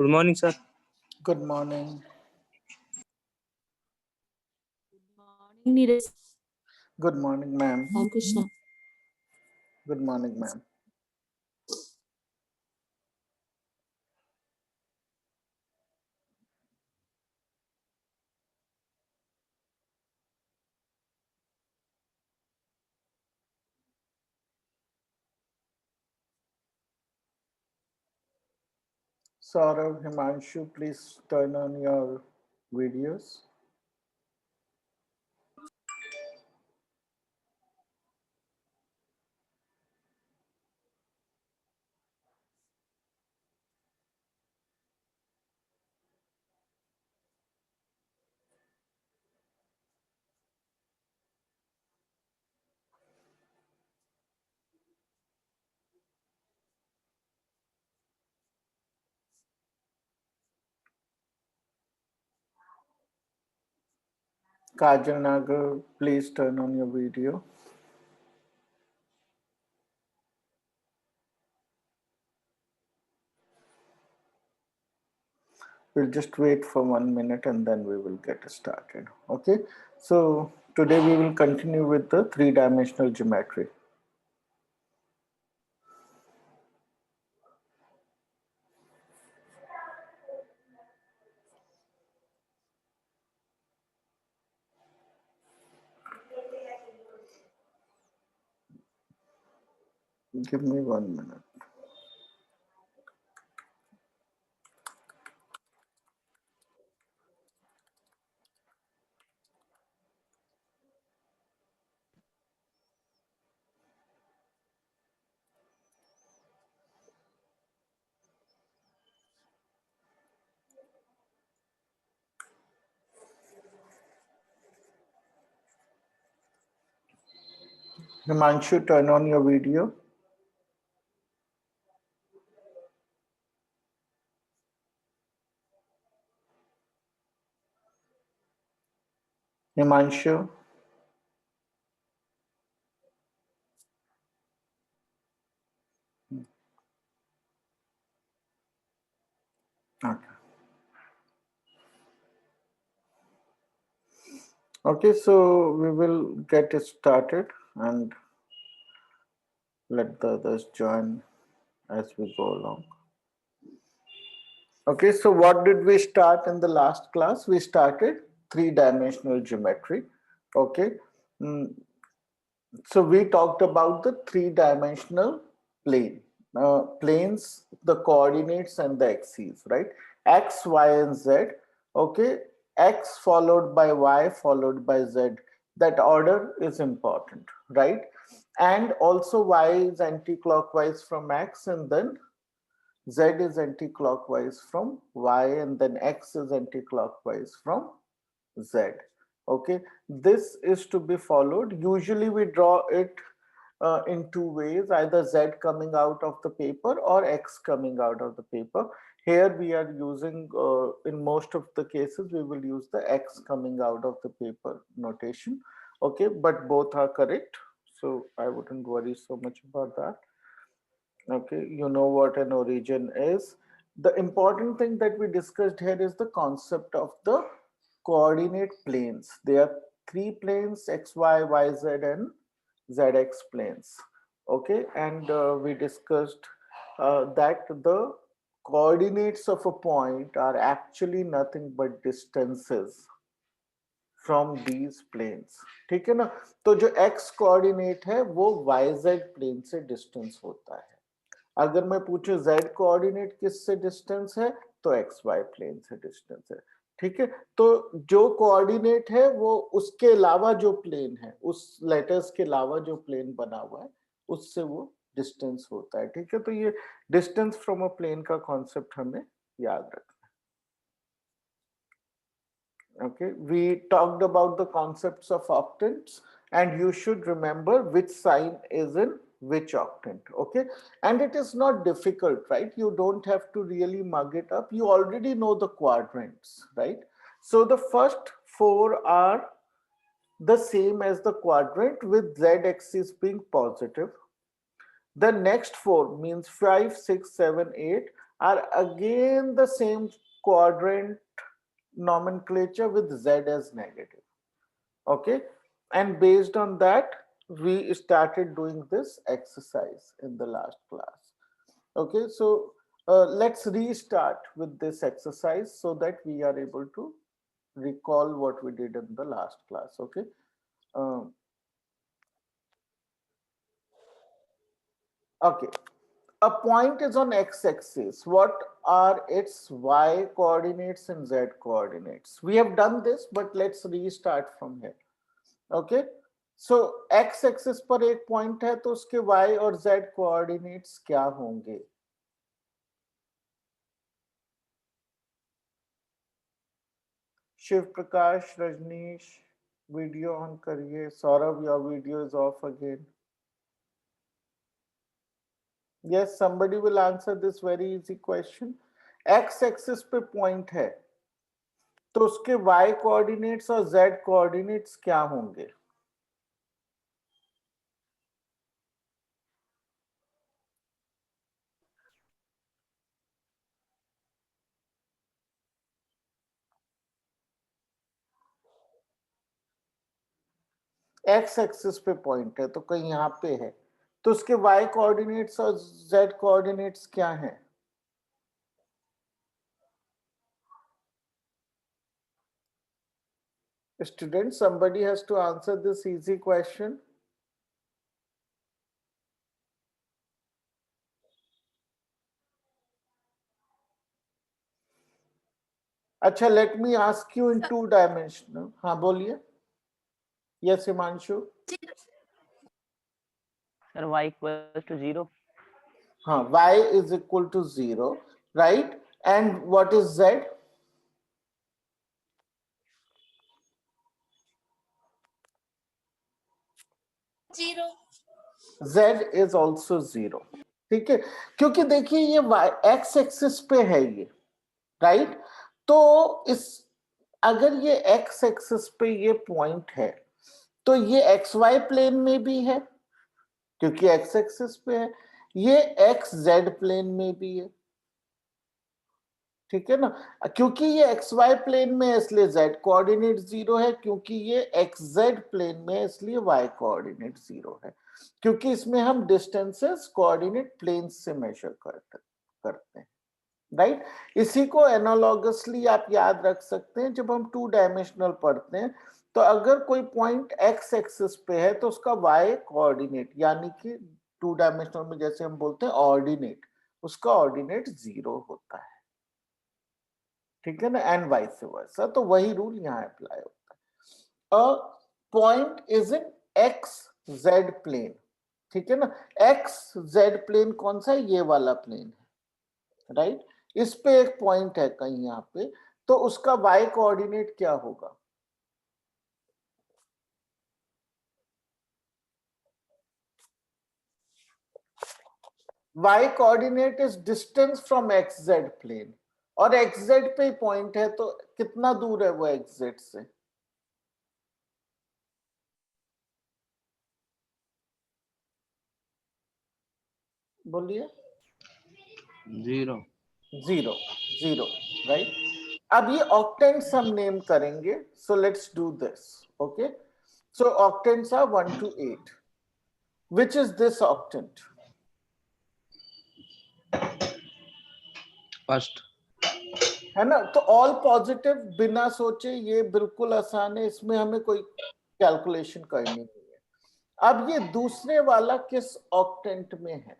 Good morning, sir. Good morning. Morning, Neeraj sir. Good morning, ma'am. Ram Krishna. Good morning, ma'am. Saurav, Himanshu, please turn on your videos. Kajal Nagar, please turn on your video. We'll just wait for 1 minute and then we will get started. Okay, so today we will continue with the three-dimensional geometry. Give me 1 minute. Himanshu, turn on your video. Himanshu. Okay. Okay, so we will get started and let the others join as we go along. Okay, so what did we start in the last class? We started three-dimensional geometry. Okay, so we talked about the three-dimensional plane. Planes, the coordinates and the axes, right? X, Y, and Z. Okay, X followed by Y followed by Z. That order is important, right? And also Y is anti-clockwise from X, and then Z is anti-clockwise from Y, and then X is anti-clockwise from Z. Okay, this is to be followed. Usually we draw it in two ways, either Z coming out of the paper or X coming out of the paper. Here we are using, in most of the cases, we will use the X coming out of the paper notation. Okay, but both are correct. So I wouldn't worry so much about that. Okay, you know what an origin is. The important thing that we discussed here is the concept of the coordinate planes. There are three planes, x, y, y, z, and zx planes. Okay, and we discussed that the coordinates of a point are actually nothing but distances from these planes. ठीक है ना? तो जो x coordinate है वो yz plane से distance होता है. अगर मैं पूछूं z कोऑर्डिनेट किससे डिस्टेंस है तो एक्स वाई प्लेन से डिस्टेंस है. ठीक है, तो जो कोऑर्डिनेट है वो उसके अलावा जो प्लेन है, उस लेटर्स के अलावा जो प्लेन बना हुआ है उससे वो डिस्टेंस होता है. ठीक है, तो ये डिस्टेंस फ्रॉम अ प्लेन का कॉन्सेप्ट हमें याद रखना है. Okay, we talked about the concepts of octants, and you should remember which sign is in which octant. Okay, and it is not difficult, right? You don't have to really mug it up. You already know the quadrants, right? So the first four are the same as the quadrant, with z-axis being positive. The next four means 5, 6, 7, 8 are again the same quadrant nomenclature with z as negative. Okay, and based on that we started doing this exercise in the last class. Okay, so let's restart with this exercise so that we are able to recall what we did in the last class. Okay. um, okay, a point is on x-axis. What are its y coordinates and z coordinates? We have done this, but let's restart from here. Okay, so x axis पर एक point है तो उसके y और z coordinates क्या होंगे? Shiv Prakash, Rajneesh, video on करिए. Saurabh, your video is of again. Yes, somebody will answer this very easy question. x axis पे पॉइंट है तो उसके y कोऑर्डिनेट्स और z कोऑर्डिनेट्स क्या होंगे? x एक्सिस पे पॉइंट है तो कहीं यहाँ पे है तो उसके y कोऑर्डिनेट्स और z कोऑर्डिनेट्स क्या हैं? Students, somebody has to answer this easy question. अच्छा, let me ask you in 2 dimensional. हाँ बोलिए. Yes, Himanshu. Sir, y equals to 0. हाँ, y is equal to 0, right? And what is z? Zero. Z is also 0. ठीक है, क्योंकि देखिए ये x axis पे है ये, राइट? तो इस अगर ये x एक्सिस पे ये पॉइंट है तो ये xy प्लेन में भी है क्योंकि x एक्सिस पे है, ये xz प्लेन में भी है. ठीक है ना, क्योंकि ये xy प्लेन में है इसलिए z कोऑर्डिनेट 0 है, क्योंकि ये xz प्लेन में है इसलिए y कोऑर्डिनेट 0 है, क्योंकि इसमें हम डिस्टेंसेस कोऑर्डिनेट प्लेन्स से मेजर करते हैं, राइट? इसी को एनालॉगसली आप याद रख सकते हैं जब हम 2 डायमेंशनल पढ़ते हैं. तो अगर कोई पॉइंट x एक्सिस पे है तो उसका y कोऑर्डिनेट यानी कि 2 डायमेंशनल में जैसे हम बोलते हैं ऑर्डिनेट, उसका ऑर्डिनेट 0 होता है. ठीक है ना, एंड वाइस वर्सा. तो वही रूल यहाँ अप्लाई होता है. A point is in X Z plane. ठीक है ना, एक्स जेड प्लेन कौन सा है? ये वाला प्लेन है, राइट? इस पे एक पॉइंट है कहीं यहाँ पे, तो उसका वाई कोऑर्डिनेट क्या होगा? y coordinate is distance from xz plane, और xz पे पॉइंट है तो कितना दूर है वो xz से? बोलिए. 0. 0. 0, राइट? अब ये ऑक्टेंट्स हम नेम करेंगे, so let's do this. Okay, so octants are 1 to 8. Which is this octant? First. है ना, तो ऑल पॉजिटिव बिना सोचे, ये बिल्कुल आसान है, इसमें हमें कोई कैलकुलेशन करनी नहीं है. अब ये दूसरे वाला किस ऑक्टेंट में है?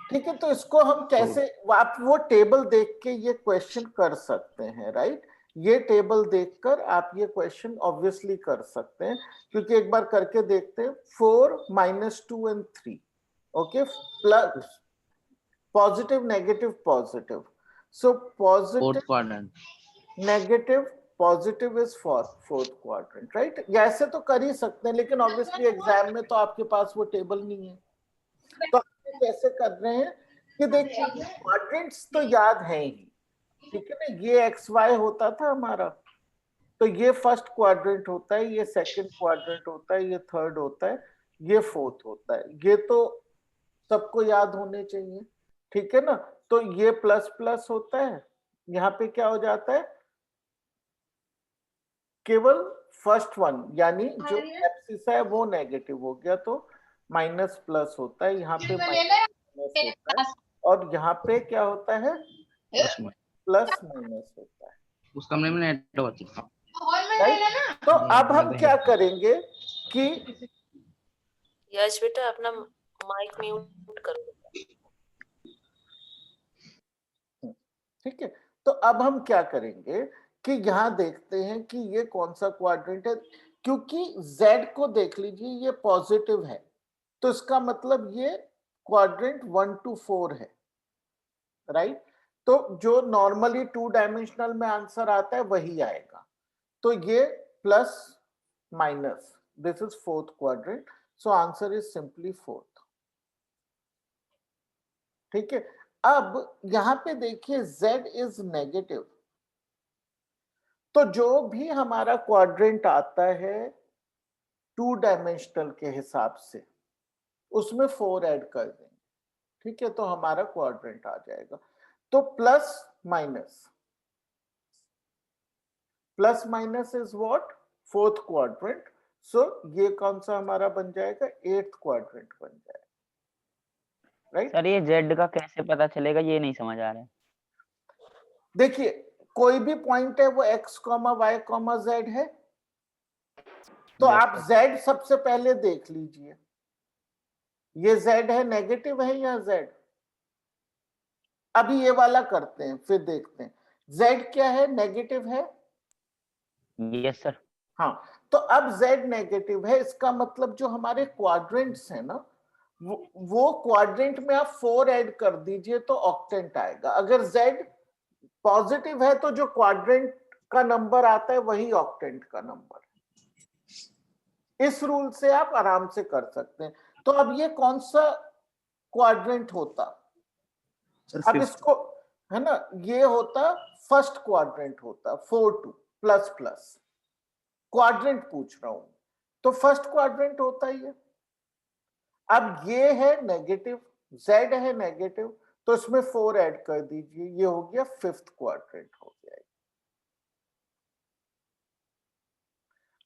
ठीक है, तो इसको हम कैसे, आप वो टेबल देख के ये क्वेश्चन कर सकते हैं, राइट? ये टेबल देखकर आप ये क्वेश्चन ऑब्वियसली कर सकते हैं, क्योंकि एक बार करके देखते हैं. 4 -2 and 3. Okay, plus positive negative positive, so positive Fourth quadrant. Negative positive is fourth quadrant, right? ऐसे तो कर ही सकते हैं, लेकिन ऑब्वियसली एग्जाम में तो आपके पास वो टेबल नहीं है. तो आप कैसे कर रहे हैं कि देखिए क्वाड्रेंट्स तो याद है ही. ठीक है ना, ये एक्स वाई होता था हमारा, तो ये फर्स्ट क्वाड्रेंट होता है, ये सेकंड क्वाड्रेंट होता है, ये थर्ड होता है, ये फोर्थ होता है. ये तो सबको याद होने चाहिए. ठीक है ना, तो ये प्लस प्लस होता है, यहाँ पे क्या हो जाता है, केवल फर्स्ट वन यानी जो एब्सिस है वो नेगेटिव हो गया, तो माइनस प्लस होता है, यहाँ पे माइनस होता है, और यहाँ पे क्या होता है, प्लस माइनस होता है। उस कमरे में नेट होती है। राइट, तो अब हम क्या करेंगे कि यश बेटा अपना माइक म्यूट करो। ठीक है, तो अब हम क्या करेंगे कि यहाँ देखते हैं कि ये कौन सा क्वाड्रेंट है, क्योंकि z को देख लीजिए ये पॉजिटिव है, तो इसका मतलब ये क्वाड्रेंट 1 to 4 है, राइट, तो जो नॉर्मली 2 डायमेंशनल में आंसर आता है वही आएगा, तो ये plus minus, this is fourth quadrant, so answer is simply fourth. ठीक है, अब यहां पे देखिए z इज नेगेटिव, तो जो भी हमारा क्वाड्रेंट आता है 2 डायमेंशनल के हिसाब से उसमें 4 ऐड कर देंगे, ठीक है, तो हमारा क्वाड्रेंट आ जाएगा, तो plus minus is what, fourth quadrant, so ये कौन सा हमारा बन जाएगा, एट्थ क्वाड्रेंट बन जाएगा, राइट। सर ये जेड का कैसे पता चलेगा, ये नहीं समझ आ रहा है। देखिए कोई भी पॉइंट है वो x, y, z है, तो Yes, आप sir. z सबसे पहले देख लीजिए, ये z है, नेगेटिव है या z, अभी ये वाला करते हैं फिर देखते हैं, z क्या है, नेगेटिव है, Yes, sir. हाँ, तो अब z नेगेटिव है, इसका मतलब जो हमारे क्वाड्रेंट्स है ना, वो क्वाड्रेंट में आप 4 ऐड कर दीजिए तो ऑक्टेंट आएगा, अगर z पॉजिटिव है तो जो क्वाड्रेंट का नंबर आता है वही ऑक्टेंट का नंबर, इस रूल से आप आराम से कर सकते हैं। तो अब ये कौन सा क्वाड्रेंट होता, अब इसको है ना, ये होता फर्स्ट क्वाड्रेंट होता, 4 2 प्लस प्लस, क्वाड्रेंट पूछ रहा हूं, तो फर्स्ट क्वाड्रेंट होता ये, अब ये है नेगेटिव, z है नेगेटिव, तो इसमें 4 ऐड कर दीजिए, ये हो गया फिफ्थ क्वाड्रेंट हो गया।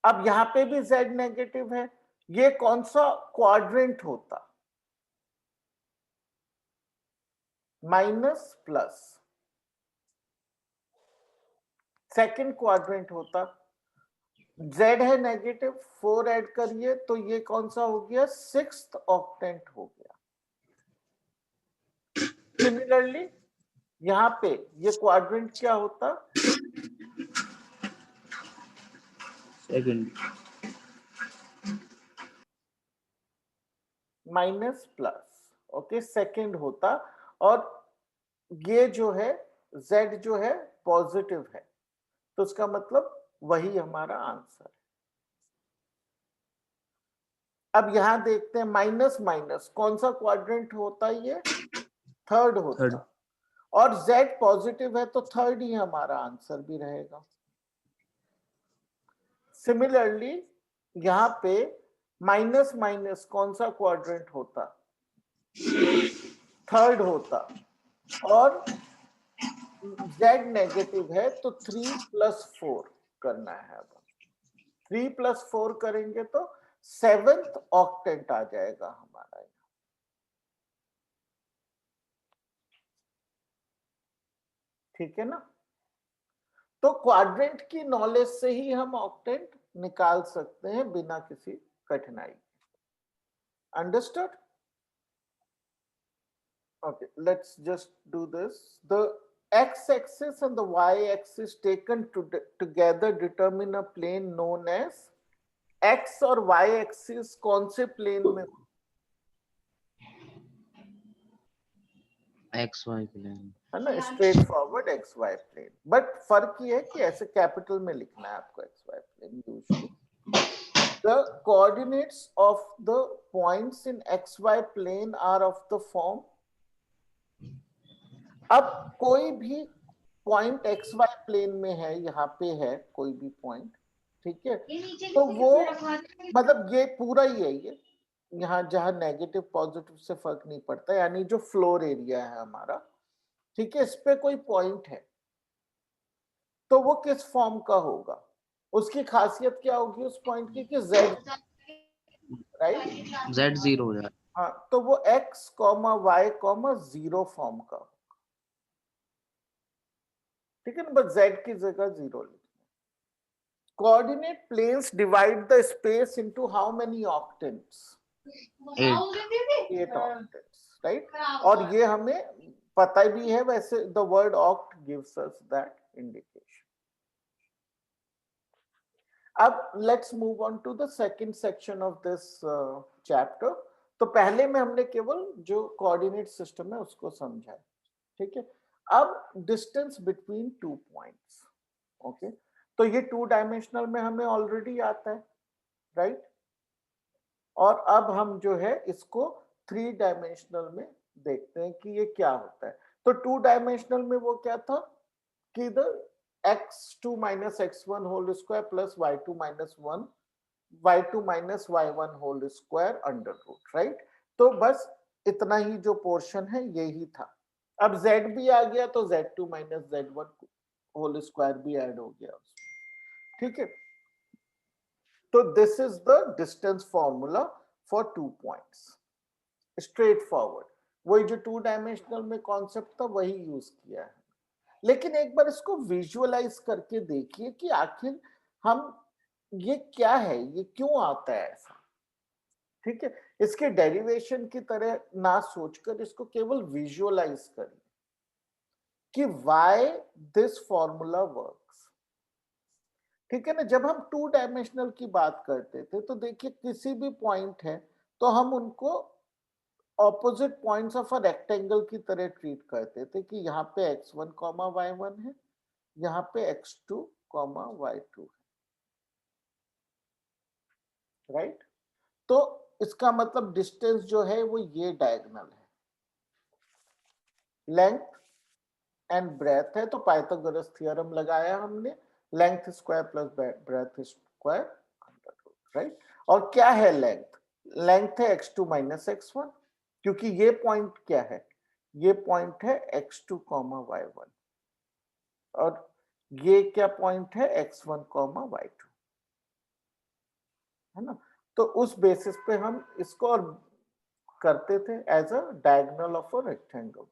अब यहां पे भी z नेगेटिव है, ये कौन सा क्वाड्रेंट होता, माइनस प्लस, सेकंड क्वाड्रेंट होता, z है नेगेटिव, 4 ऐड करिए तो ये कौन सा हो गया, सिक्स्थ ऑक्टेंट हो गया। सिमिलरली यहां पे ये क्वाड्रेंट क्या होता, second, minus plus, okay, second होता, और ये जो है z जो है पॉजिटिव है, तो उसका मतलब वही हमारा आंसर है। अब यहां देखते हैं माइनस माइनस कौन सा क्वाड्रेंट होता है, ये थर्ड होता, और z पॉजिटिव है तो थर्ड ही हमारा आंसर भी रहेगा। सिमिलरली यहां पे माइनस माइनस कौन सा क्वाड्रेंट होता, थर्ड होता, और z नेगेटिव है तो 3 + 4 करना है, अब 3 + 4 करेंगे तो सेवेंथ ऑक्टेंट आ जाएगा हमारा, ठीक है ना, तो क्वाड्रेंट की नॉलेज से ही हम ऑक्टेंट निकाल सकते हैं बिना किसी कठिनाई। Understood? Okay, let's just do this. The x-axis and the y-axis taken together determine a plane known as, x और y-axis कौन से प्लेन में, XY प्लेन, है ना, straight forward XY plane, but फर्क ये है कि ऐसे कैपिटल में लिखना है आपको XY plane usually. The coordinates of the points in XY plane are of the form, अब कोई भी पॉइंट एक्स वाई प्लेन में है, यहाँ पे है कोई भी पॉइंट, ठीक है, तो वो मतलब ये पूरा ही है, ये यहाँ जहां नेगेटिव पॉजिटिव से फर्क नहीं पड़ता, यानी जो फ्लोर एरिया है हमारा, ठीक है, इस पे कोई पॉइंट है तो वो किस फॉर्म का होगा, उसकी खासियत क्या होगी उस पॉइंट की कि z, राइट, Z 0 हो जाए। हाँ, तो वो x, y, 0 फॉर्म का होगा, ठीक है ना, बस z की जगह 0 लिखना। Coordinate planes divide the space into how many octants? 8 octants, right. और ये हमें पता भी है, वैसे the word oct gives us that indication. अब let's move on to the second section of this chapter. तो पहले में हमने केवल जो कोऑर्डिनेट सिस्टम है उसको समझा है, ठीक है। अब डिस्टेंस बिटवीन 2 पॉइंट्स, ओके, तो ये 2 डायमेंशनल में हमें ऑलरेडी आता है, राइट। और अब हम जो है इसको 3 डायमेंशनल में देखते हैं कि ये क्या होता है। तो 2 डायमेंशनल में वो क्या था कि the x2 minus x1 whole square plus y2 minus 1 y2 minus y1 whole square under root, right। तो बस इतना ही जो पोर्शन है यही था। अब z भी आ गया तो z2 minus z1 whole square भी ऐड हो गया उसमें, ठीक है। तो this is the distance formula for 2 points, straight forward. वही जो 2 डायमेंशनल में कॉन्सेप्ट था वही यूज किया है। लेकिन एक बार इसको विजुअलाइज करके देखिए कि आखिर हम ये क्या है, ये क्यों आता है ऐसा, ठीक है। इसके डेरिवेशन की तरह ना सोचकर इसको केवल विजुअलाइज करिए कि व्हाई दिस फॉर्मूला वर्क्स, ठीक है ना। जब हम 2 डायमेंशनल की बात करते थे तो देखिए किसी भी पॉइंट है तो हम उनको opposite points of a rectangle की तरह ट्रीट करते थे कि यहाँ पे x1, y1 है, यहाँ पे x2, y2 है, राइट। तो इसका मतलब डिस्टेंस जो है वो ये डायगोनल है, लेंथ एंड ब्रेथ है। तो पाइथागोरस थ्योरम लगाया हमने, length square plus breadth square, right. और क्या है लेंथ? लेंथ है x2 माइनस x1, क्योंकि ये पॉइंट क्या है, ये पॉइंट है x2, y1, और ये क्या पॉइंट है x1, y2, है ना। तो उस बेसिस पे हम इसको और करते थे as a diagonal of a rectangle.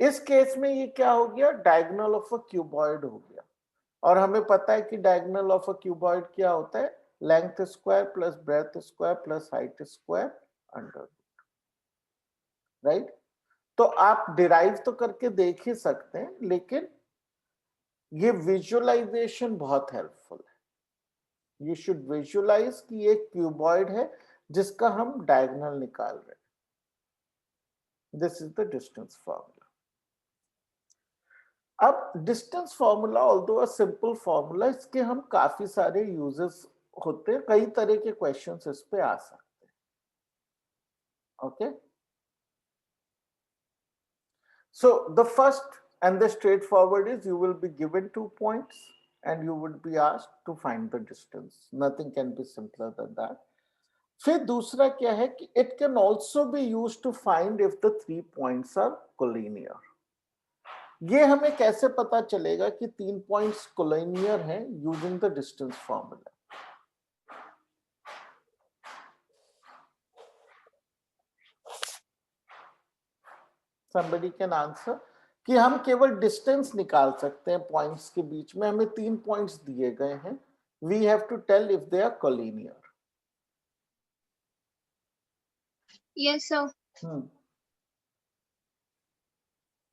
इस केस में ये क्या हो गया, डायगोनल ऑफ अ क्यूबॉइड हो गया। और हमें पता है कि डायगोनल ऑफ अ क्यूबॉइड क्या होता है, length square plus breadth square plus height square under root, right. तो आप डिराइव तो करके देख ही सकते हैं, लेकिन ये विजुअलाइजेशन बहुत हेल्पफुल है। यू शुड विजुअलाइज कि एक क्यूबॉइड है जिसका हम डायगोनल निकाल रहे हैं। This is the distance formula. अब distance formula although a simple formula, इसके हम काफी सारे यूजेस होते हैं, कई तरह के क्वेश्चंस इस पे आ सकते हैं, okay. So the first and the straightforward is you will be given 2 points and you would be asked to find the distance. Nothing can be simpler than that. फिर दूसरा क्या है कि it can also be used to find if the 3 points are collinear. ये हमें कैसे पता चलेगा कि 3 पॉइंट्स collinear हैं using the distance formula? Somebody can answer कि हम केवल डिस्टेंस निकाल सकते हैं पॉइंट्स के बीच में, हमें 3 पॉइंट्स दिए गए हैं, we have to tell if they are collinear. Yes, sir.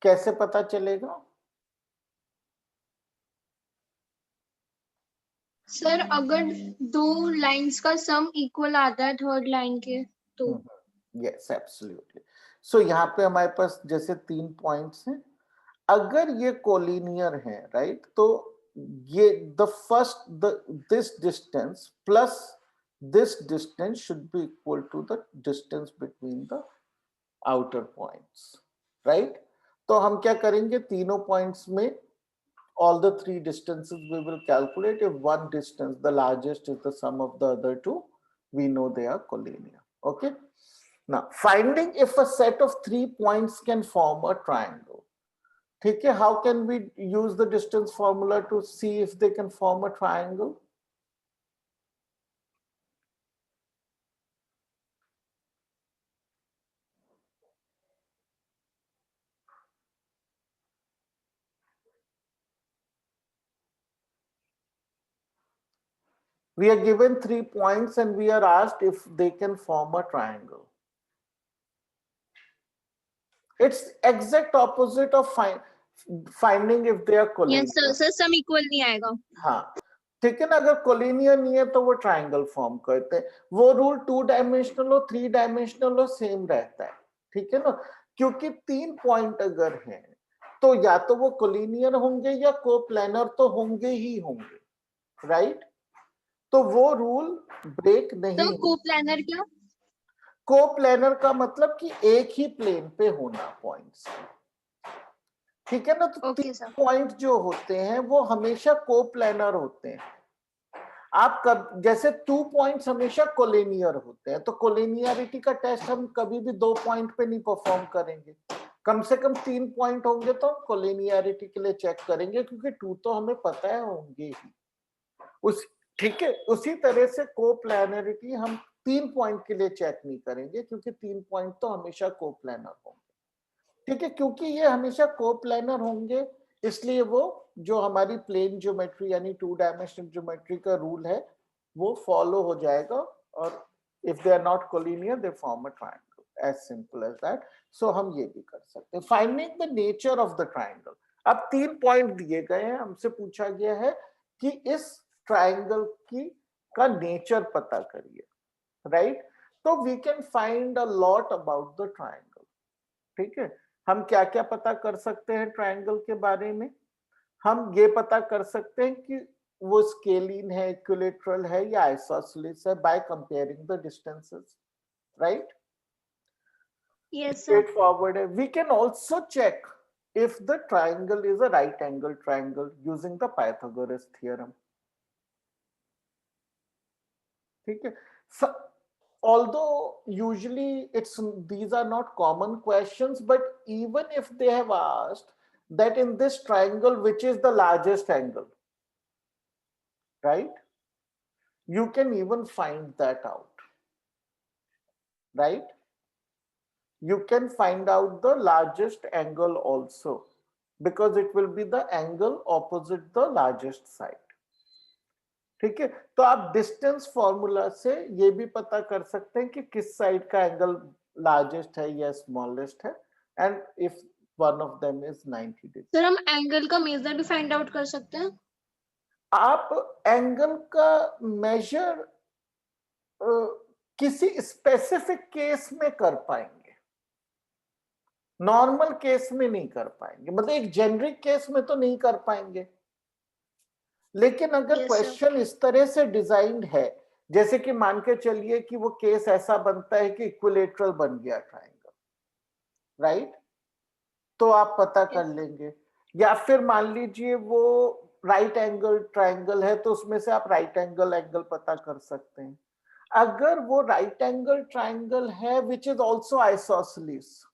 कैसे पता चलेगा? सर अगर दो लाइंस का सम इक्वल आता है थर्ड लाइन के तो यस एब्सोल्युटली। सो यहाँ पे हमारे पास जैसे 3 पॉइंट्स हैं, अगर ये कोलिनियर है, राइट, तो ये the first this distance plus this distance should be equal to the distance between the outer points, right. तो हम क्या करेंगे, तीनों पॉइंट्स में all the 3 distances we will calculate. If one distance, the largest, is the sum of the other 2, we know they are collinear. Okay. Now, finding if a set of 3 points can form a triangle. ठीक है, how can we use the distance formula to see if they can form a triangle? We are given 3 points and we are asked if they can form a triangle. It's exact opposite of finding if they are collinear. Yes sir, sir sum equal नहीं आएगा. हाँ, ठीक है ना, अगर collinear नहीं है तो वो ट्राइंगल फॉर्म करते हैं. वो रूल 2 डायमेंशनल हो 3 डायमेंशनल हो सेम रहता है. ठीक है ना, क्योंकि 3 पॉइंट अगर हैं तो या तो वो कोलिनियर होंगे या कोप्लानर तो होंगे ही होंगे, राइट? तो वो रूल ब्रेक नहीं. तो कोप्लानर क्या? कोप्लानर का मतलब कि एक ही प्लेन पे होना पॉइंट्स. ठीक है ना, तो ओके 3 सर. पॉइंट जो होते हैं वो हमेशा कोप्लानर होते हैं. आप जैसे 2 पॉइंट्स हमेशा कोलिनियर होते हैं, तो कोलिनियरिटी का टेस्ट हम कभी भी 2 पॉइंट पे नहीं परफॉर्म करेंगे. कम से कम 3 पॉइंट होंगे तो हम कोलिनियरिटी के लिए चेक करेंगे, क्योंकि 2 तो हमें पता है होंगे ही. ठीक है, उसी तरह से कोप्लानरिटी हम 3 पॉइंट के लिए चेक नहीं करेंगे, क्योंकि 3 पॉइंट तो हमेशा कोप्लानर होंगे. ठीक है, क्योंकि ये हमेशा कोप्लानर होंगे इसलिए वो जो हमारी प्लेन ज्योमेट्री यानी 2 डायमेंशनल ज्योमेट्री का रूल है वो फॉलो हो जाएगा. और if they are not collinear they form a triangle, as simple as that. So हम ये भी कर सकते हैं. Finding the nature of the triangle. अब 3 पॉइंट दिए गए हैं, हमसे पूछा गया है कि इस ट्रायंगल की का नेचर पता करिए, राइट? तो we can find a lot about the triangle. ठीक है, हम क्या क्या पता कर सकते हैं ट्रायंगल के बारे में? हम ये पता कर सकते हैं कि वो स्केलिन है, इक्विलेटरल है या आइसोसेलेस है by comparing the distances, right? Yes sir. Straightforward है. We can also check if the triangle is a right angle triangle using the Pythagoras theorem. ठीक है, although usually these are not common questions, but even if they have asked that in this triangle which is the largest angle, right, you can even find that out, right? You can find out the largest angle also, because it will be the angle opposite the largest side. ठीक है, तो आप distance formula से ये भी पता कर सकते हैं कि किस साइड का एंगल लार्जेस्ट है या स्मॉलेस्ट है, and if one of them is 90 degree. Sir हम एंगल का मेजर भी फाइंड आउट कर सकते हैं? आप एंगल का मेजर किसी स्पेसिफिक केस में कर पाएंगे, नॉर्मल केस में नहीं कर पाएंगे. मतलब एक जेनरिक केस में तो नहीं कर पाएंगे, लेकिन अगर क्वेश्चन इस तरह से डिजाइंड है, जैसे कि मान के चलिए कि वो केस ऐसा बनता है कि इक्विलेटरल बन गया ट्रायंगल, राइट? तो आप पता कर लेंगे. या फिर मान लीजिए वो राइट एंगल ट्रायंगल है, तो उसमें से आप राइट एंगल पता कर सकते हैं. अगर वो राइट एंगल ट्रायंगल है विच इज ऑल्सो आइसोसेलेस,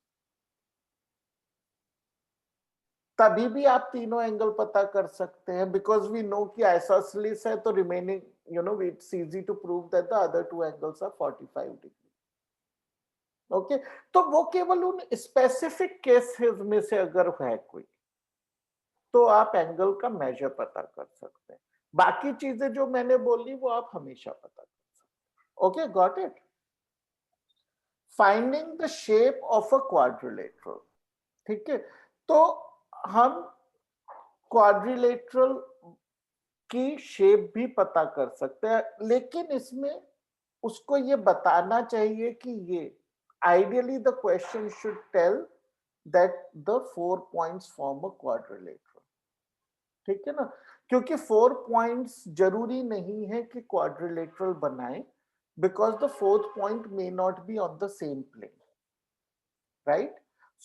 तभी भी आप तीनों एंगल पता कर सकते हैं, बिकॉज वी नो कि आइसोसेलेस है तो remaining it's easy to prove that the other 2 angles are 45 degree. Okay, तो वो केवल उन स्पेसिफिक केसेस में से अगर है कोई, तो आप एंगल का मेजर पता कर सकते हैं. बाकी चीजें जो मैंने बोली वो आप हमेशा पता कर सकते हैं. Okay, got it? Finding the shape of a quadrilateral. ठीक है, तो हम क्वाड्रिलेटरल की शेप भी पता कर सकते हैं, लेकिन इसमें उसको ये बताना चाहिए कि ये ideally the question should tell that the 4 points form a quadrilateral. ठीक है ना, क्योंकि 4 पॉइंट्स जरूरी नहीं है कि क्वाड्रिलेटरल बनाए, because the 4th point may not be on the same plane, right?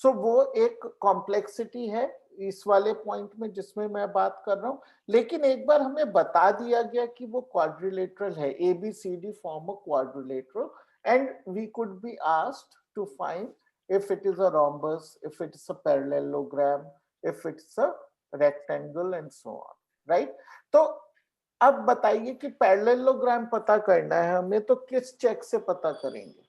So वो एक कॉम्प्लेक्सिटी है इस वाले पॉइंट में जिसमें मैं बात कर रहा हूं. लेकिन एक बार हमें बता दिया गया कि वो क्वाड्रिलेटरल है, ABCD form a quadrilateral, and we could be asked to find if it is a rhombus, if it's a parallelogram, if it's a rectangle and so on, right? तो अब बताइए कि पैरेललोग्राम पता करना है हमें, तो किस चेक से पता करेंगे?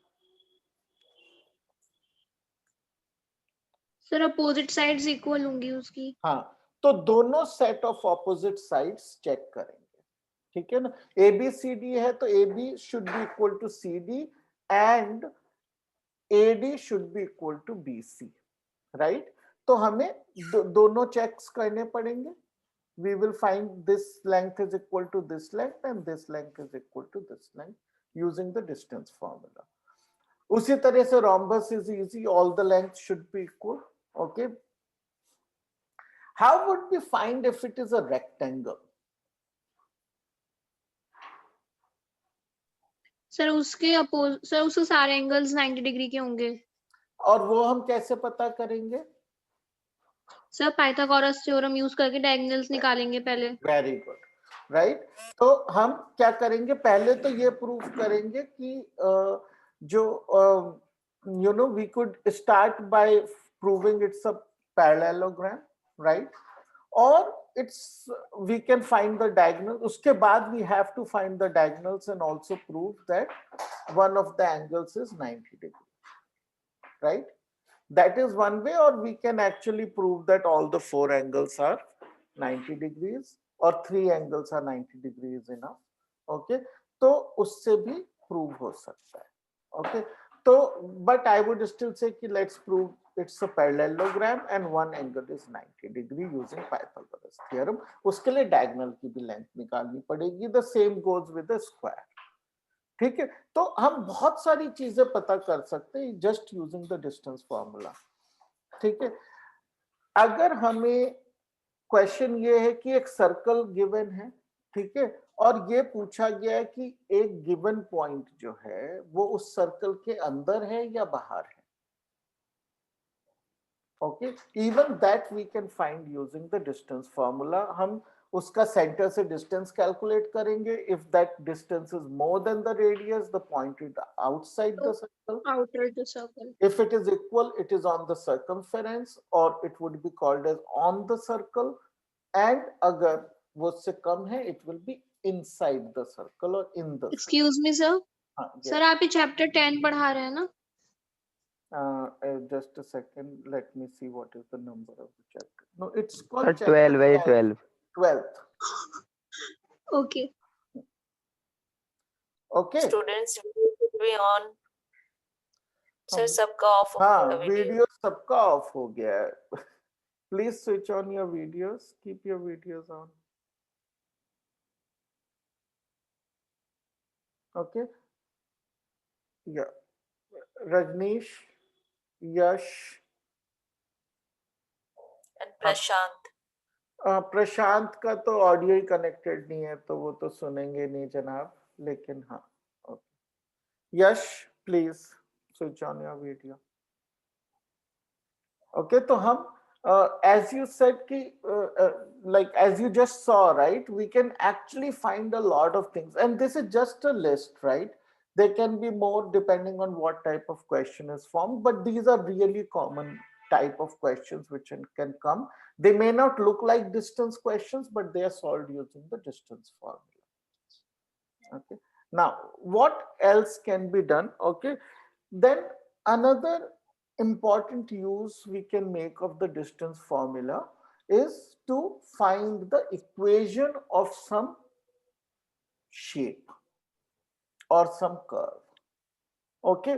सर अपोजिट साइड्स इक्वल होंगी उसकी। हाँ, तो दोनों set of opposite sides check करेंगे, ठीक है ना? ABCD है तो AB should be equal to CD and AD should be equal to BC, right? तो हमें दोनों चेक्स करने पड़ेंगे. We will find this length is equal to this length and this length is equal to this length using the distance formula. उसी तरह से rhombus is easy, all the lengths should be equal, okay? How would we find if it is a rectangle? Sir उसके सारे angles 90 degree के होंगे। और वो हम कैसे पता करेंगे? सर पाइथागोरस थ्योरम यूज करके डायगोनल्स निकालेंगे पहले। Very good, right? तो हम क्या करेंगे, पहले तो ये प्रूव करेंगे कि जो you know we could start by proving it's a parallelogram, right? Or it's we can find the diagonal. उसके बाद we have to find the diagonals and also prove that one of the angles is 90 degrees, right? That is one way. Or we can actually prove that all the 4 angles are 90 degrees or 3 angles are 90 degrees enough, okay? तो उससे भी prove हो सकता है, okay? तो but I would still say कि let's prove it's a parallelogram and one angle is 90 degree using Pythagoras theorem. उसके लिए diagonal की भी length निकालनी पड़ेगी. The same goes with the square. ठीक है? तो हम बहुत सारी चीजें पता कर सकते हैं just using the distance formula. ठीक है? अगर हमें क्वेश्चन ये है कि एक सर्कल गिवन है, ठीक है, और ये पूछा गया है कि एक गिवन पॉइंट जो है वो उस सर्कल के अंदर है या बाहर है, okay, even that we can find using the distance formula. हम उसका सेंटर से डिस्टेंस कैलकुलेट करेंगे. If that distance is more than the radius, the point is outside the circle. Outer the circle. If it is equal, it is on the circumference, or it would be called as on the circle. And अगर वो उससे कम है, it will be inside the circle or in the. Excuse me sir. Sir आप ये chapter 10 पढ़ा रहे हैं ना? Just a second, let me see what is the number of the chapter. No, it's called 12, very 12. 12th. Okay. Okay. Students will be on. Sir सबका of हो हाँ, गया वीडियो. वीडियो सबका ऑफ हो गया है. Please switch on your videos. Keep your videos on. Okay. Yeah. Rajneesh, Yash, and Prashant. Prashant का तो ऑडियो ही कनेक्टेड नहीं है तो वो तो सुनेंगे नहीं जनाब, लेकिन हाँ. Okay. Yash, please switch on your video. Okay, तो हम as you said ki like as you just saw, right, we can actually find a lot of things, and this is just a list, right? There can be more depending on what type of question is formed, but these are really common type of questions which can come. They may not look like distance questions, but they are solved using the distance formula. Okay, now what else can be done? Okay, then another important use we can make of the distance formula is to find the equation of some shape or some curve. Okay,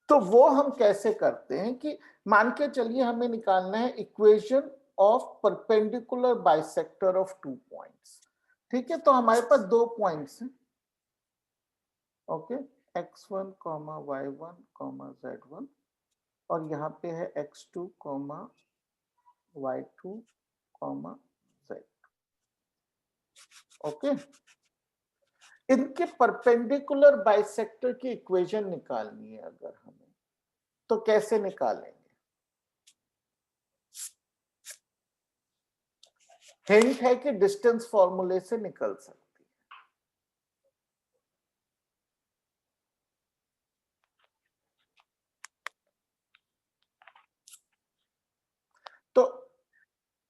तो वो हम कैसे करते हैं कि मान के चलिए हमें निकालना है equation of perpendicular bisector of 2 points. ठीक है, तो हमारे पास 2 पॉइंट्स हैं. ओके, x1, y1, z1, और यहाँ पे है x2, y2, z. ओके, इनके परपेंडिकुलर बाइसेक्टर की इक्वेशन निकालनी है अगर हमें, तो कैसे निकालेंगे? हिंट है कि डिस्टेंस फॉर्मूले से निकल सकती है.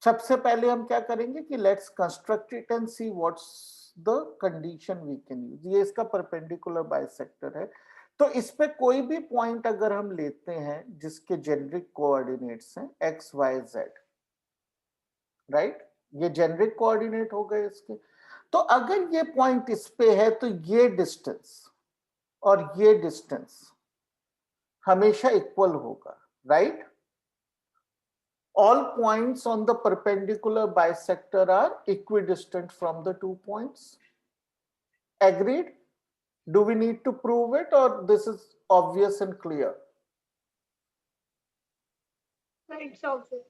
सबसे पहले हम क्या करेंगे कि let's construct it and see what's the condition we can use. ये इसका परपेंडिकुलर बाइसेक्टर है, तो इस पे कोई भी पॉइंट अगर हम लेते हैं जिसके जेनरिक कोऑर्डिनेट्स हैं एक्स वाई जेड, राइट, ये जेनरिक कोऑर्डिनेट हो गए इसके। तो अगर ये पॉइंट इस पे है तो ये डिस्टेंस और ये डिस्टेंस हमेशा इक्वल होगा, right. All points on the perpendicular bisector are equidistant from the 2 points. Agreed? Do we need to prove it or this is obvious and clear? It's obvious.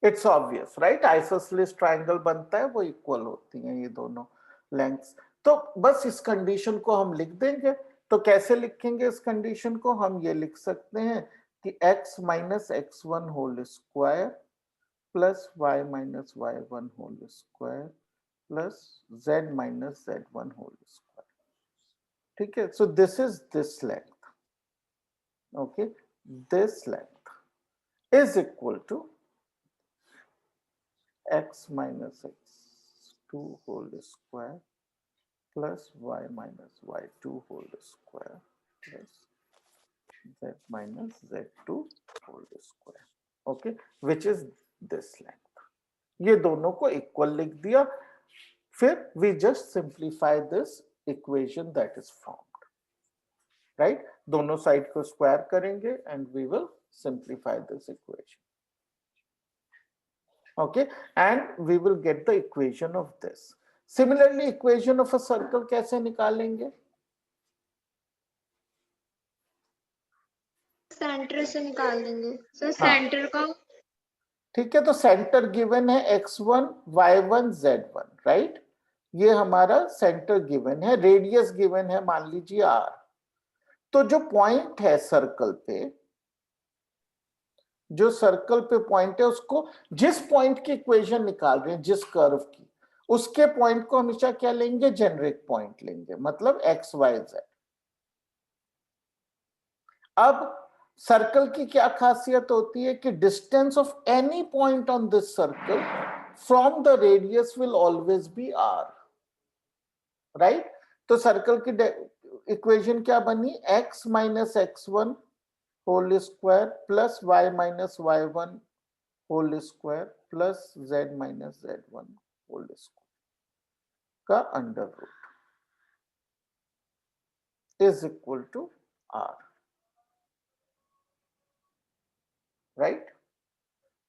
It's obvious, right? Isosceles triangle बनता है वो equal होती हैं ये दोनों lengths। तो बस इस condition को हम लिख देंगे। तो कैसे लिखेंगे इस condition को? हम ये लिख सकते हैं कि x minus x1 whole square plus y minus y1 whole square plus z minus z1 whole square। ठीक है, so this is this length, okay, this length is equal to x minus x2 whole square plus y minus y2 whole square plus z minus z2 whole square, okay, which is this length। ये दोनों को equal लिख दिया, फिर we just simplify this equation that is formed, right? दोनों side को square करेंगे and we will simplify this equation, okay, and we will get the equation of this। Similarly, equation of a circle कैसे निकालेंगे? Centre से निकाल देंगे sir. हाँ। Centre का ठीक है, तो सेंटर गिवन है x1 y1 z1, राइट, ये हमारा सेंटर गिवन है। रेडियस गिवन है मान लीजिए r। तो जो पॉइंट है सर्कल पे, जो सर्कल पे पॉइंट है उसको, जिस पॉइंट की इक्वेशन निकाल रहे हैं, जिस कर्व की, उसके पॉइंट को हमेशा क्या लेंगे? जेनरिक पॉइंट लेंगे, मतलब x y z। अब सर्कल की क्या खासियत होती है कि distance of any point on this circle from the radius will always be r, right. तो सर्कल की इक्वेशन क्या बनी? x minus x1 whole square plus y minus y1 whole square plus z minus z1 whole square का under root is equal to r, right?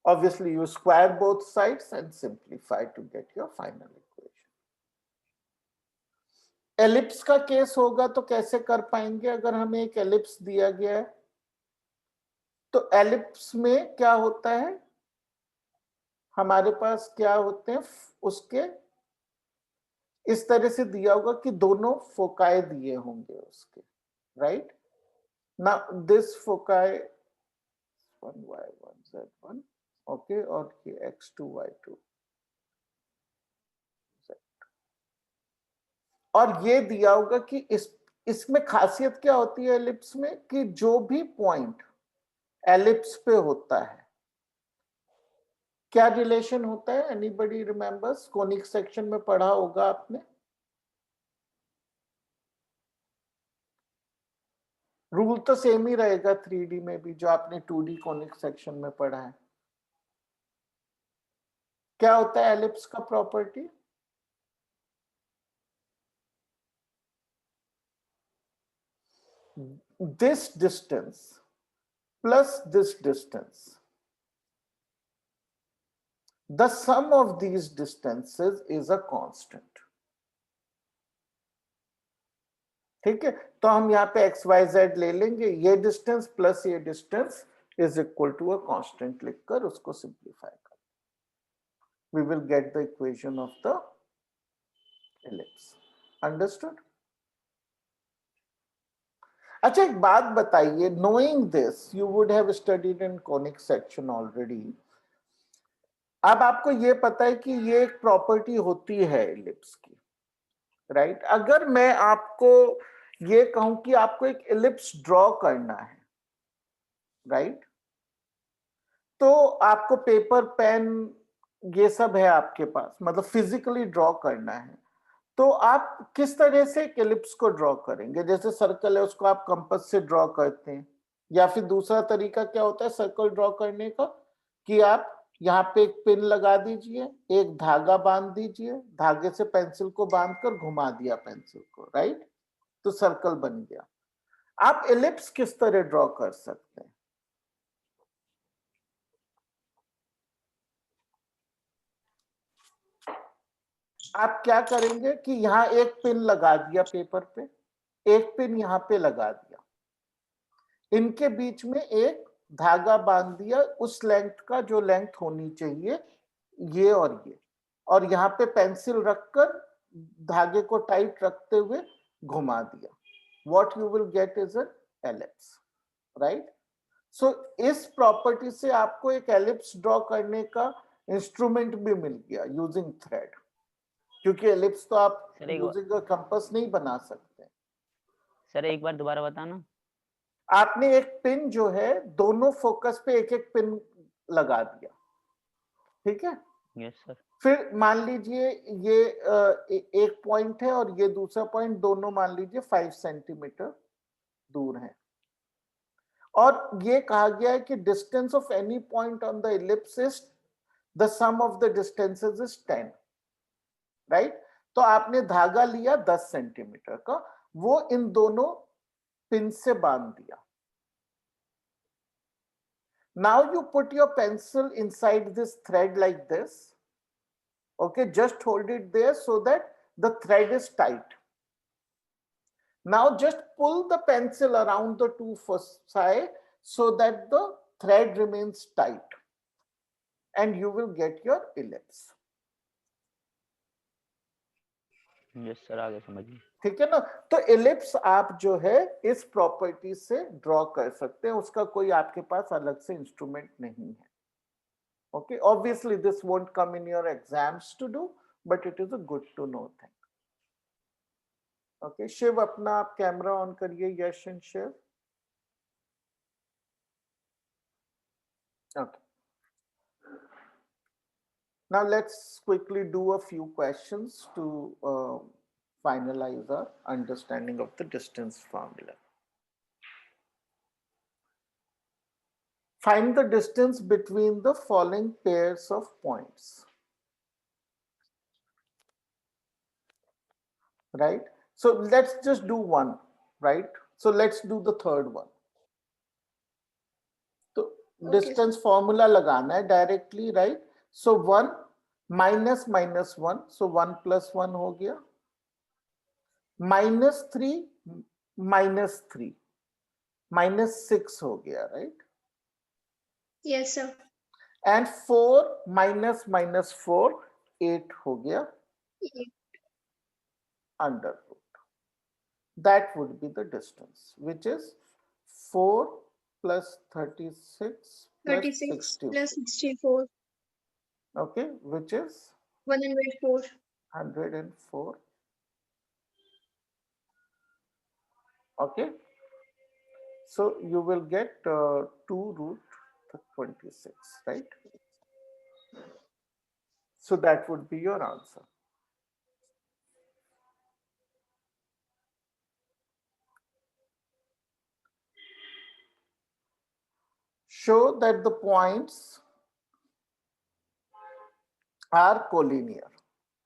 Obviously you square both sides and simplify to get your final equation। Ellipse का case होगा तो कैसे कर पाएंगे? अगर हमें एक एलिप्स दिया गया है तो एलिप्स में क्या होता है, हमारे पास क्या होते हैं, उसके इस तरह से दिया होगा कि दोनों फोकाई दिए होंगे उसके, right. Now this foci 1 y1 z1, okay, और ये x2 y2 z, और ये दिया होगा कि इसमें खासियत क्या होती है एलिप्स में, कि जो भी पॉइंट एलिप्स पे होता है, क्या रिलेशन होता है? Anybody remembers? कोनिक सेक्शन में पढ़ा होगा आपने, रूल तो सेम ही रहेगा 3D में भी, जो आपने 2D कोनिक सेक्शन में पढ़ा है। क्या होता है एलिप्स का property? this distance plus this distance, the sum of these distances is a constant। ठीक है, तो हम यहाँ पे x y z ले लेंगे, ये डिस्टेंस प्लस ये distance is equal to a constant लिखकर उसको सिंप्लीफाई कर, we will get the equation of the ellipse। Understood? अच्छा, एक बात बताइए, knowing this you would have studied in conic section already। अब आपको ये पता है कि ये एक प्रॉपर्टी होती है एलिप्स की, राइट। अगर मैं आपको ये कहूं कि आपको एक एलिप्स ड्रॉ करना है, राइट, तो आपको पेपर पेन ये सब है आपके पास, मतलब फिजिकली ड्रॉ करना है, तो आप किस तरह से एक एलिप्स को ड्रॉ करेंगे? जैसे सर्कल है उसको आप कंपास से ड्रॉ करते हैं, या फिर दूसरा तरीका क्या होता है सर्कल ड्रॉ करने का, कि आप यहाँ पे एक पिन लगा दीजिए, एक धागा बांध दीजिए, धागे से पेंसिल को बांधकर घुमा दिया पेंसिल को, राइट, तो सर्कल बन गया। आप एलिप्स किस तरह ड्रॉ कर सकते हैं? आप क्या करेंगे कि यहाँ एक पिन लगा दिया पेपर पे, एक पिन यहाँ पे लगा दिया, इनके बीच में एक धागा बांध दिया उस लेंथ का जो लेंथ होनी चाहिए, ये और यहाँ पे पेंसिल रखकर धागे को टाइट रखते हुए घुमा दिया। What you will get is an ellipse, right? So इस प्रॉपर्टी से आपको एक एलिप्स ड्रॉ करने का इंस्ट्रूमेंट भी मिल गया यूजिंग थ्रेड, क्योंकि एलिप्स तो आप यूजिंग अ कंपास नहीं बना सकते। सर एक बार दोबारा बताना। आपने एक पिन जो है दोनों फोकस पे एक एक पिन लगा दिया, ठीक है? Yes sir. फिर मान लीजिए ये एक पॉइंट है और ये दूसरा पॉइंट, दोनों मान लीजिए 5 सेंटीमीटर दूर है, और ये कहा गया है कि distance of any point on the ellipse is the sum of the distances is 10, right? तो आपने धागा लिया 10 सेंटीमीटर का, वो इन दोनों पिन से बांध दिया। Now you put your pencil inside this thread like this. Okay, just hold it there so that the thread is tight. Now just pull the pencil around the two first side so that the thread remains tight, and you will get your ellipse. Yes sir, आगे समझिए। ठीक है ना? तो ellipse आप जो है इस प्रॉपर्टी से ड्रॉ कर सकते हैं, उसका कोई आपके पास अलग से इंस्ट्रूमेंट नहीं है। Okay, obviously this won't come in your exams to do, but it is a good to know thing. Okay, Shiv अपना आप कैमरा ऑन करिए, Yash and Shiv. Okay. Now let's quickly do a few questions to finalize our understanding of the distance formula. Find the distance between the following pairs of points. Right? So let's just do one, right? So let's do the third one. So distance formula लगाना है directly, right? So 1 minus minus 1, so 1 plus 1 हो गया, minus 3 minus 3 minus 6 हो गया, right? Yes, sir. And 4 minus minus 4 8 हो गया, under root. That would be the distance, which is 4 plus 36 plus 36 64. plus 64. Okay, which is 104. 104. Okay, so you will get 2 root 26, right? So that would be your answer. Show that the points are collinear.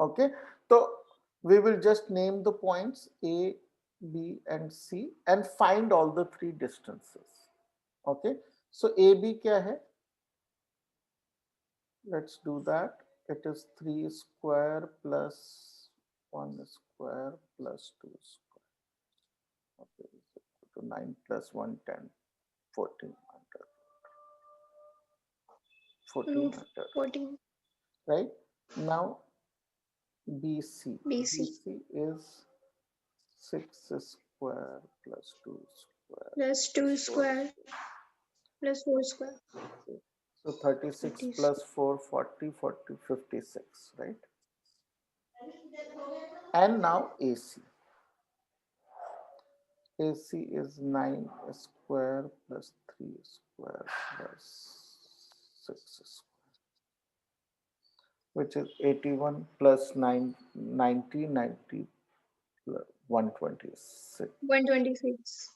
Okay, so we will just name the points A, B, and C and find all the three distances. Okay, so AB क्या है? Let's do that. It is 3 square plus 1 square plus 2 square. Okay, so 9 plus 1, 10, 1400. 1400. 14. Right? Now BC. BC. BC is 6 square plus 2 square. Plus 2 square. Plus 4 square. So 36 plus 4, 40, 40, 56, right? And now AC. AC is 9 square plus 3 square plus 6 square. which is 81 plus 90 plus 126. 126.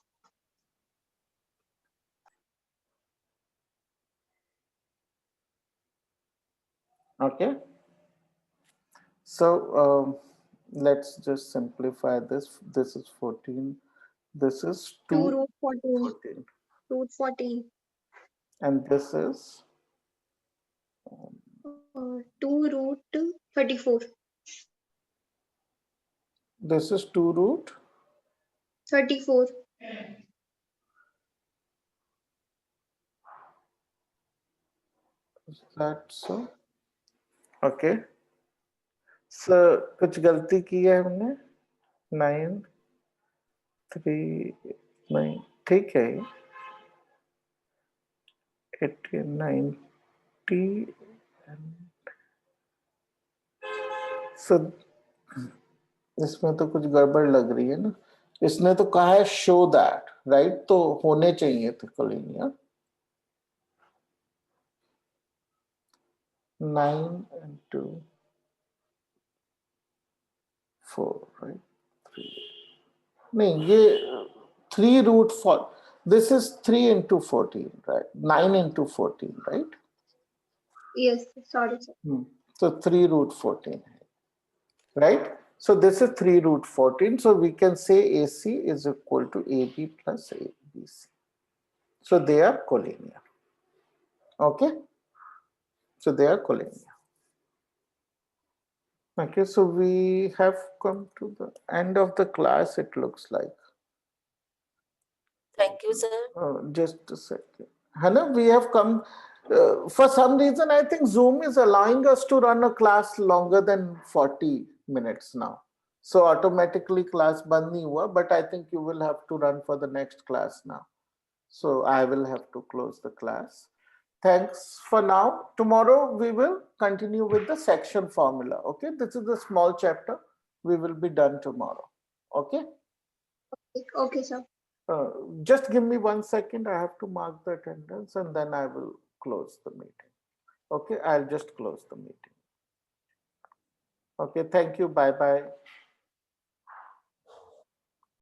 Okay. So let's just simplify this. This is 14. This is 2 2 root 14. 14. Root 14. And this is 2 root 34. this is 2 root 34. is that so? Okay. So कुछ गलती की है हमने 9 3 9 ठीक है 80 90 so इसमें तो कुछ गड़बड़ लग रही है ना इसने तो कहा है शो दैट राइट तो होने चाहिए थे कोलिनियर 9 and 2 4 right 3 नहीं ये 3 root 4 this is 3 into 14 right 9 into 14 right Yes, sorry, sir. so 3 root 14 right so this is 3 root 14 so we can say AC is equal to AB plus ABC so they are collinear okay so they are collinear okay so we have come to the end of the class it looks like Thank you, sir. just a second. Hannah, we have come, for some reason, I think Zoom is allowing us to run a class longer than 40 minutes now. So automatically class band nahi hua, but I think you will have to run for the next class now. So I will have to close the class. Thanks for now. Tomorrow we will continue with the section formula. Okay, this is the small chapter. We will be done tomorrow. Okay. Okay, sir. Just give me 1 second. I have to mark the attendance and then I will close the meeting. Okay, I'll just close the meeting. Okay, thank you. Bye bye.